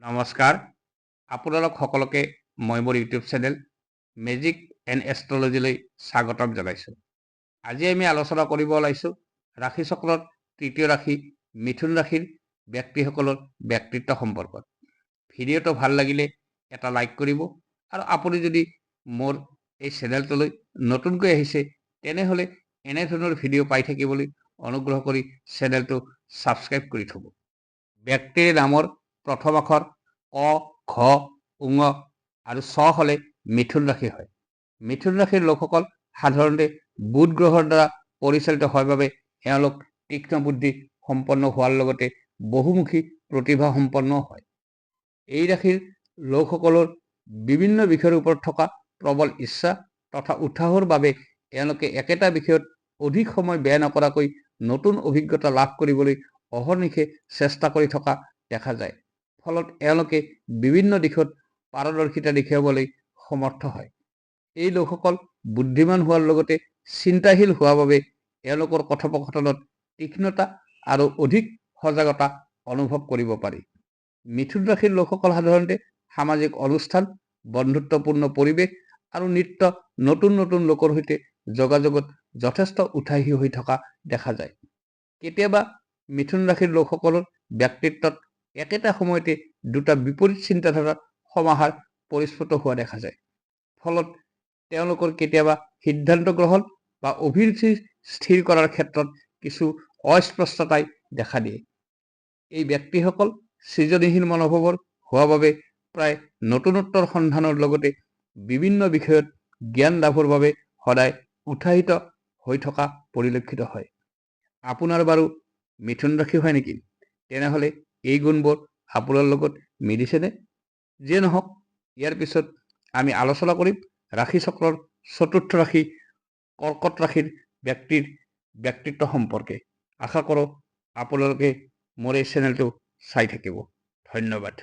নমস্কাৰ আপোনালোক সকলোকে মই মোৰ ইউটিউব চেনেল মেজিক এণ্ড এষ্ট্ৰলজিলৈ স্বাগতম জনাইছোঁ। আজি আমি আলোচনা কৰিব ওলাইছোঁ ৰাশি চক্ৰৰ তৃতীয় ৰাশি মিথুন ৰাশিৰ ব্যক্তিসকলৰ ব্যক্তিত্ব সম্পৰ্কত। ভিডিঅ'টো ভাল লাগিলে এটা লাইক কৰিব আৰু আপুনি যদি মোৰ এই চেনেলটোলৈ নতুনকৈ আহিছে তেনেহ'লে এনেধৰণৰ ভিডিঅ' পাই থাকিবলৈ অনুগ্ৰহ কৰি চেনেলটো ছাবস্ক্ৰাইব কৰি থ'ব। ব্যক্তিৰ নামৰ প্ৰথম আখৰ অ, ঘ, উঙ আৰু চ হ'লে মিথুন ৰাশি হয়। মিথুন ৰাশিৰ লোকসকল সাধাৰণতে বুধ গ্ৰহৰ দ্বাৰা পৰিচালিত হয় বাবে এওঁলোক তীক্ষ্ণ বুদ্ধি সম্পন্ন হোৱাৰ লগতে বহুমুখী প্ৰতিভা সম্পন্ন হয়। এই ৰাশিৰ লোকসকলৰ বিভিন্ন বিষয়ৰ ওপৰত থকা প্ৰবল ইচ্ছা তথা উৎসাহৰ বাবে এওঁলোকে একেটা বিষয়ত অধিক সময় ব্যয় নকৰাকৈ নতুন অভিজ্ঞতা লাভ কৰিবলৈ অহৰ্নিশে চেষ্টা কৰি থকা দেখা যায়। ফলত এওঁলোকে বিভিন্ন দিশত পাৰদৰ্শিতা দেখুৱাবলৈ সমৰ্থ হয়। এই লোকসকল বুদ্ধিমান হোৱাৰ লগতে চিন্তাশীল হোৱাৰ বাবে এওঁলোকৰ কথোপকথনত তীক্ষ্ণতা আৰু অধিক সজাগতা অনুভৱ কৰিব পাৰি। মিথুন ৰাশিৰ লোকসকল সাধাৰণতে সামাজিক অনুষ্ঠান, বন্ধুত্বপূৰ্ণ পৰিৱেশ আৰু নতুন নতুন লোকৰ সৈতে যোগাযোগত যথেষ্ট উৎসাহী হৈ থকা দেখা যায়। কেতিয়াবা মিথুন ৰাশিৰ লোকসকলৰ ব্যক্তিত্বত একেটা সময়তে দুটা বিপৰীত চিন্তাধাৰাৰ সমাহাৰ পৰিস্ফুট হোৱা দেখা যায়। ফলত তেওঁলোকৰ কেতিয়াবা সিদ্ধান্ত গ্ৰহণ বা অভিৰুচি স্থিৰ কৰাৰ ক্ষেত্ৰত কিছু অস্পষ্টতাই দেখা দিয়ে। এই ব্যক্তিসকল সৃজনীশীল মনোভাৱৰ হোৱা বাবে প্ৰায় নতুনত্বৰ সন্ধানৰ লগতে বিভিন্ন বিষয়ত জ্ঞান লাভৰ বাবে সদায় উৎসাহিত হৈ থকা পৰিলক্ষিত হয়। আপোনাৰ বাৰু মিথুন ৰাশি হয় নেকি? তেনেহ'লে এই গুণবোৰ আপোনাৰ লগত মিলিছেনে? যিয়ে নহওক, ইয়াৰ পিছত আমি আলোচনা কৰিম ৰাশি চক্ৰৰ চতুৰ্থ ৰাশি কৰ্কট ৰাশিৰ ব্যক্তিৰ ব্যক্তিত্ব সম্পৰ্কে। আশা কৰোঁ আপোনালোকে মোৰ এই চেনেলটো চাই থাকিব। ধন্যবাদ।